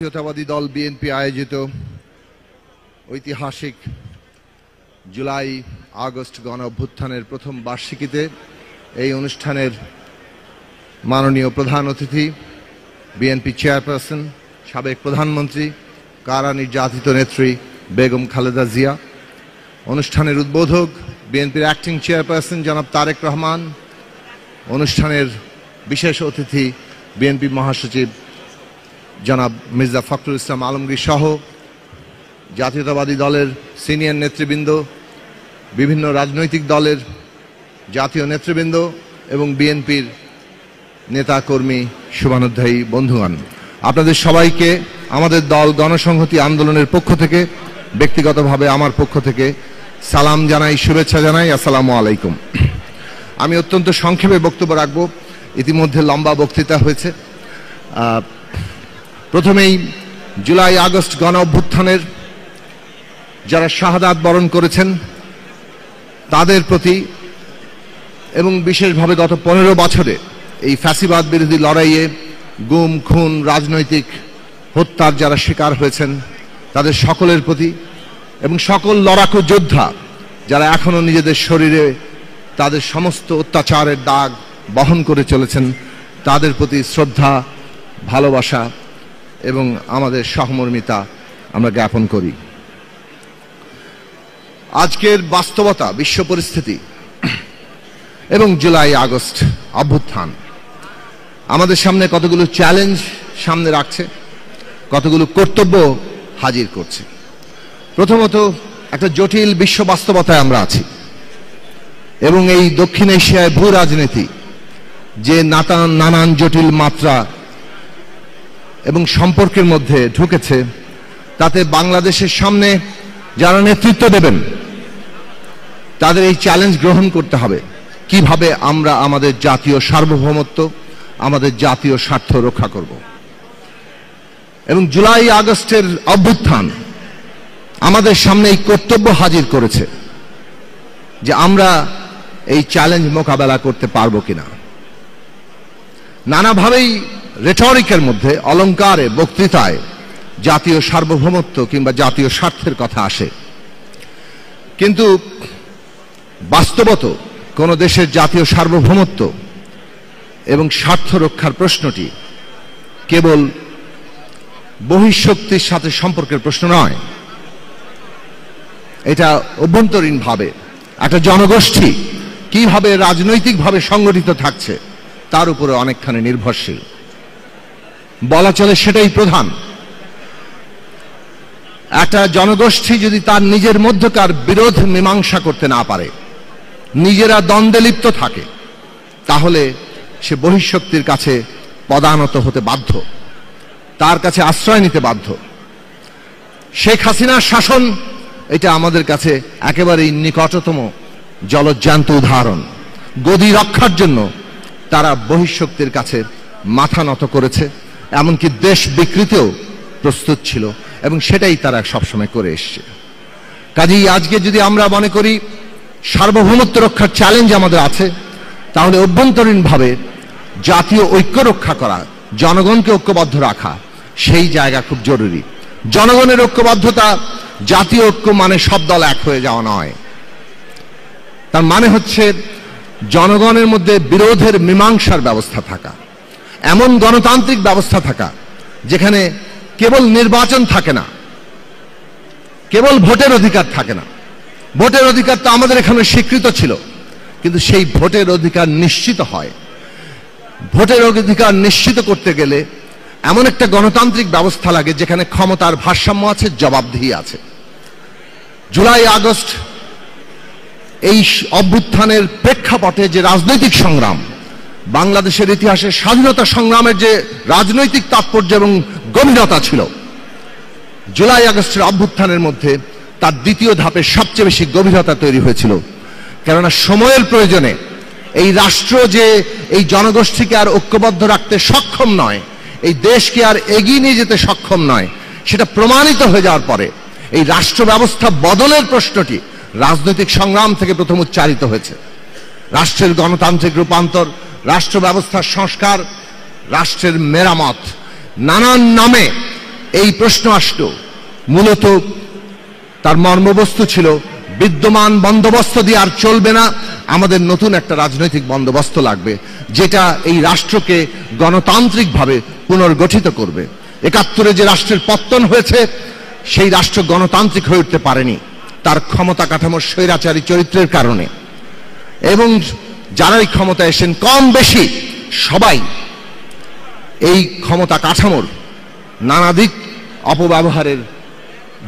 জাতীয়তাবাদী দল বিএনপি আয়োজিত ঐতিহাসিক জুলাই আগস্ট গণ অভ্যুত্থানের প্রথম বার্ষিকীতে এই অনুষ্ঠানের মাননীয় প্রধান অতিথি বিএনপি চেয়ারপারসন সাবেক প্রধানমন্ত্রী কারা নির্যাতিত নেত্রী বেগম খালেদা জিয়া, অনুষ্ঠানের উদ্বোধক বিএনপির অ্যাক্টিং চেয়ারপারসন জনাব তারেক রহমান, অনুষ্ঠানের বিশেষ অতিথি বিএনপি মহাসচিব জনাব মির্জা ফখরুল ইসলাম আলমগীর সহ জাতীয়তাবাদী দলের সিনিয়র নেতৃবৃন্দ, বিভিন্ন রাজনৈতিক দলের জাতীয় নেতৃবৃন্দ এবং বিএনপির নেতাকর্মী, শুভানুধ্যায়ী বন্ধুগণ, আপনাদের সবাইকে আমাদের দল গণসংহতি আন্দোলনের পক্ষ থেকে, ব্যক্তিগতভাবে আমার পক্ষ থেকে সালাম জানাই, শুভেচ্ছা জানাই। আসসালামু আলাইকুম। আমি অত্যন্ত সংক্ষেপে বক্তব্য রাখব, ইতিমধ্যে লম্বা বক্তৃতা হয়েছে। প্রথমেই জুলাই আগস্ট গণ অভ্যুত্থানের যারা শাহাদাত বরণ করেছেন তাদের প্রতি এবং বিশেষভাবে গত 15 বছরে এই ফ্যাসিবাদ বিরোধী লড়াইয়ে গুম খুন রাজনৈতিক হত্যার যারা শিকার হয়েছেন তাদের সকলের প্রতি এবং সকল লড়াকু যোদ্ধা যারা এখনো নিজেদের শরীরে তাদের সমস্ত অত্যাচারের দাগ বহন করে চলেছেন তাদের প্রতি শ্রদ্ধা, ভালোবাসা এবং আমাদের সহমর্মিতা আমরা জ্ঞাপন করি। আজকের বাস্তবতা, বিশ্ব পরিস্থিতি এবং জুলাই আগস্ট অভ্যুত্থান আমাদের সামনে কতগুলো চ্যালেঞ্জ সামনে রাখছে, কতগুলো কর্তব্য হাজির করছে। প্রথমত, একটা জটিল বিশ্ব বাস্তবতায় আমরা আছি এবং এই দক্ষিণ এশিয়ায় ভূ রাজনীতি যে নানান জটিল মাত্রা এবং সম্পর্কের মধ্যে ঢুকেছে, তাতে বাংলাদেশের সামনে যারা নেতৃত্ব দেবেন তাদের এই চ্যালেঞ্জ গ্রহণ করতে হবে, কিভাবে আমরা আমাদের জাতীয় সার্বভৌমত্ব, আমাদের জাতীয় স্বার্থ রক্ষা করব। এবং জুলাই আগস্টের অভ্যুত্থান আমাদের সামনে এই কর্তব্য হাজির করেছে যে আমরা এই চ্যালেঞ্জ মোকাবেলা করতে পারবো কিনা। নানাভাবেই রেটরিকের মধ্যে, অলঙ্কারে, বক্তৃতায় জাতীয় সার্বভৌমত্ব কিংবা জাতীয় স্বার্থের কথা আসে, কিন্তু বাস্তবত কোন দেশের জাতীয় সার্বভৌমত্ব এবং স্বার্থ রক্ষার প্রশ্নটি কেবল বহিঃশক্তির সাথে সম্পর্কের প্রশ্ন নয়। এটা অভ্যন্তরীণভাবে একটা জনগোষ্ঠী কিভাবে রাজনৈতিকভাবে সংগঠিত থাকছে তার উপরে অনেকখানি নির্ভরশীল। বলা চলে সেটাই প্রধান। একটা জনগোষ্ঠী যদি তার নিজের মধ্যকার বিরোধ মীমাংসা করতে না পারে, নিজেরা দ্বন্দ্বে লিপ্ত থাকে, তাহলে সে বহিঃশক্তির কাছে পদানত হতে বাধ্য, তার কাছে আশ্রয় নিতে বাধ্য। শেখ হাসিনার শাসন এটা আমাদের কাছে একেবারেই নিকটতম জলজ্যান্ত উদাহরণ। গদি রক্ষার জন্য তারা বহিঃশক্তির কাছে মাথা নত করেছে, এমনকি দেশ বিকৃতিও প্রস্তুত ছিল এবং সেটাই তারা সবসময় করে এসছে। কাজেই আজকে যদি আমরা মনে করি সার্বভৌমত্ব রক্ষার চ্যালেঞ্জ আমাদের আছে, তাহলে অভ্যন্তরীণভাবে জাতীয় ঐক্য রক্ষা করা, জনগণকে ঐক্যবদ্ধ রাখা, সেই জায়গা খুব জরুরি। জনগণের ঐক্যবদ্ধতা, জাতীয় ঐক্য মানে সব দল এক হয়ে যাওয়া নয়। তার মানে হচ্ছে জনগণের মধ্যে বিরোধের মীমাংসার ব্যবস্থা থাকা, এমন গণতান্ত্রিক ব্যবস্থা থাকা যেখানে কেবল নির্বাচন থাকে না, কেবল ভোটের অধিকার থাকে না। ভোটের অধিকার তো আমাদের এখানে স্বীকৃত ছিল, কিন্তু সেই ভোটের অধিকার নিশ্চিত হয়। ভোটের অধিকার নিশ্চিত করতে গেলে এমন একটা গণতান্ত্রিক ব্যবস্থা লাগে যেখানে ক্ষমতার ভারসাম্য আছে, জবাবদিহি আছে। জুলাই আগস্ট এই অভ্যুত্থানের প্রেক্ষাপটে যে রাজনৈতিক সংগ্রাম, বাংলাদেশের ইতিহাসে স্বাধীনতা সংগ্রামের যে রাজনৈতিক তাৎপর্য এবং গভীরতা ছিল, জুলাই আগস্টের অভ্যুত্থানের মধ্যে তার দ্বিতীয় ধাপে সবচেয়ে বেশি গভীরতা তৈরি হয়েছিল। কেননা সময়ের প্রয়োজনে এই রাষ্ট্র যে এই জনগোষ্ঠীকে আর ঐক্যবদ্ধ রাখতে সক্ষম নয়, এই দেশকে আর এগিয়ে নিয়ে যেতে সক্ষম নয়, সেটা প্রমাণিত হয়ে যাওয়ার পরে এই রাষ্ট্র ব্যবস্থা বদলের প্রশ্নটি রাজনৈতিক সংগ্রাম থেকে প্রথম উচ্চারিত হয়েছে। রাষ্ট্রের গণতান্ত্রিক রূপান্তর, রাষ্ট্র ব্যবস্থার সংস্কার, রাষ্ট্রের মেরামত, নানান নামে এই প্রশ্ন আসলো, মূলত তার মর্মবস্তু ছিল বিদ্যমান বন্দোবস্ত দিয়ে আর চলবে না, আমাদের নতুন একটা রাজনৈতিক বন্দোবস্ত লাগবে যেটা এই রাষ্ট্রকে গণতান্ত্রিকভাবে পুনর্গঠিত করবে। ৭১ যে রাষ্ট্রের পতন হয়েছে সেই রাষ্ট্র গণতান্ত্রিক হয়ে উঠতে পারেনি তার ক্ষমতা কাঠামোর স্বৈরাচারী চরিত্রের কারণে, এবং যারাই ক্ষমতায় এসেছেন কম বেশি সবাই এই ক্ষমতা কাঠামোর নানা দিক অপব্যবহারের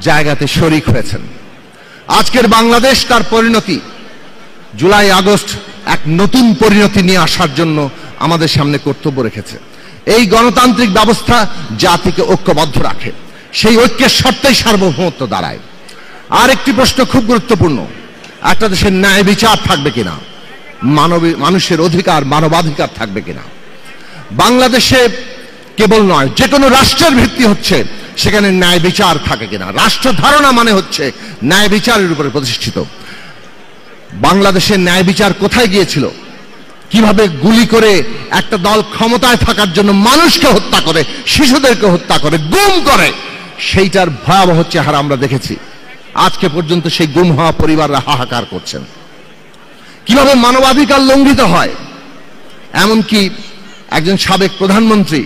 জায়গাতে শরিক হয়েছেন। আজকের বাংলাদেশ তার পরিণতি জুলাই আগস্ট এক নতুন পরিণতি নিয়ে আসার জন্য আমাদের সামনে কর্তব্য রেখেছে। এই গণতান্ত্রিক ব্যবস্থা জাতিকে ঐক্যবদ্ধ রাখে, সেই ঐক্যের শর্তেই সার্বভৌমত্ব দাঁড়ায়। আর একটি প্রশ্ন খুব গুরুত্বপূর্ণ, একটা দেশের ন্যায় বিচার থাকবে কিনা, মানুষের অধিকার মানবাধিকার থাকবে কিনা। বাংলাদেশে কেবল নয়, যে কোনো রাষ্ট্রের ভিত্তি হচ্ছে সেখানে ন্যায় বিচার থাকে কিনা। রাষ্ট্র ধারণা মানে হচ্ছে ন্যায় বিচারের উপরে প্রতিষ্ঠিত। বাংলাদেশের ন্যায় বিচার কোথায় গিয়েছিল? কিভাবে গুলি করে একটা দল ক্ষমতায় থাকার জন্য মানুষকে হত্যা করে, শিশুদেরকে হত্যা করে, গুম করে, সেইটার ভয়াবহ চেহারা আমরা দেখেছি। আজকে পর্যন্ত সেই গুম হওয়া পরিবাররা হাহাকার করছেন। কিভাবে মানবাধিকার লঙ্ঘিত হয়, এমনকি একজন সাবেক প্রধানমন্ত্রী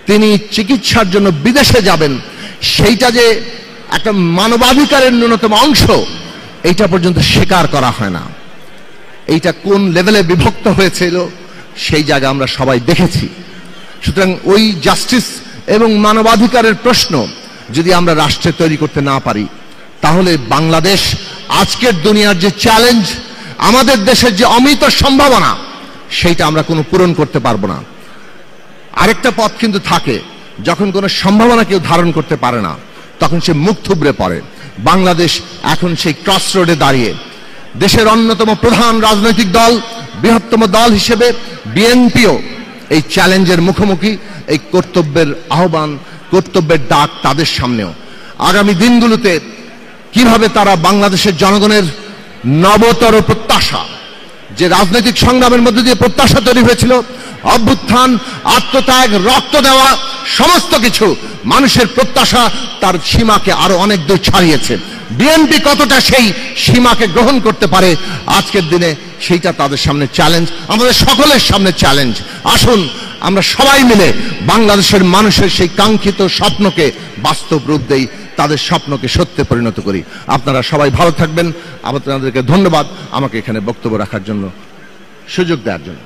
তিনি চিকিৎসার জন্য বিদেশে যাবেন, সেইটা যে একটা মানবাধিকারের ন্যূনতম অংশ এইটা পর্যন্ত স্বীকার করা হয় না। এইটা কোন লেভেলে বিভক্ত হয়েছিল সেই জায়গা আমরা সবাই দেখেছি। সুতরাং ওই জাস্টিস এবং মানবাধিকারের প্রশ্ন যদি আমরা রাষ্ট্রে তৈরি করতে না পারি, তাহলে বাংলাদেশ আজকের দুনিয়ার যে চ্যালেঞ্জ, আমাদের দেশের যে অমিত সম্ভাবনা, সেইটা আমরা কোনো পূরণ করতে পারবো না। আরেকটা পথ কিন্তু থাকে, যখন কোনো সম্ভাবনা কেউ ধারণ করতে পারে না তখন সে মুখ থুবড়ে পড়ে। বাংলাদেশ এখন সেই ক্রস রোডে দাঁড়িয়ে। দেশের অন্যতম প্রধান রাজনৈতিক দল, বৃহত্তম দল হিসেবে বিএনপিও এই চ্যালেঞ্জের মুখোমুখি। এই কর্তব্যের আহ্বান, কর্তব্যের ডাক তাদের সামনেও। আগামী দিনগুলোতে কিভাবে তারা বাংলাদেশের জনগণের নবতর প্রত্যাশা, যে রাজনৈতিক সংগ্রামের মধ্যে দিয়ে প্রত্যাশা তৈরি হয়েছিল, অভ্যুত্থান, আত্মত্যাগ, রক্ত দেওয়া, সমস্ত কিছু মানুষের প্রত্যাশা তার সীমাকে আরো অনেক দূর ছাড়িয়েছে। বিএনপি কতটা সেই সীমাকে গ্রহণ করতে পারে আজকের দিনে, সেইটা তাদের সামনে চ্যালেঞ্জ, আমাদের সকলের সামনে চ্যালেঞ্জ। আসুন আমরা সবাই মিলে বাংলাদেশের মানুষের সেই কাঙ্ক্ষিত স্বপ্নকে বাস্তব রূপ দেই, তাদের স্বপ্নকে সত্যে পরিণত করি। আপনারা সবাই ভালো থাকবেন। আপনাদেরকে ধন্যবাদ আমাকে এখানে বক্তব্য রাখার জন্য, সুযোগ দেওয়ার জন্য।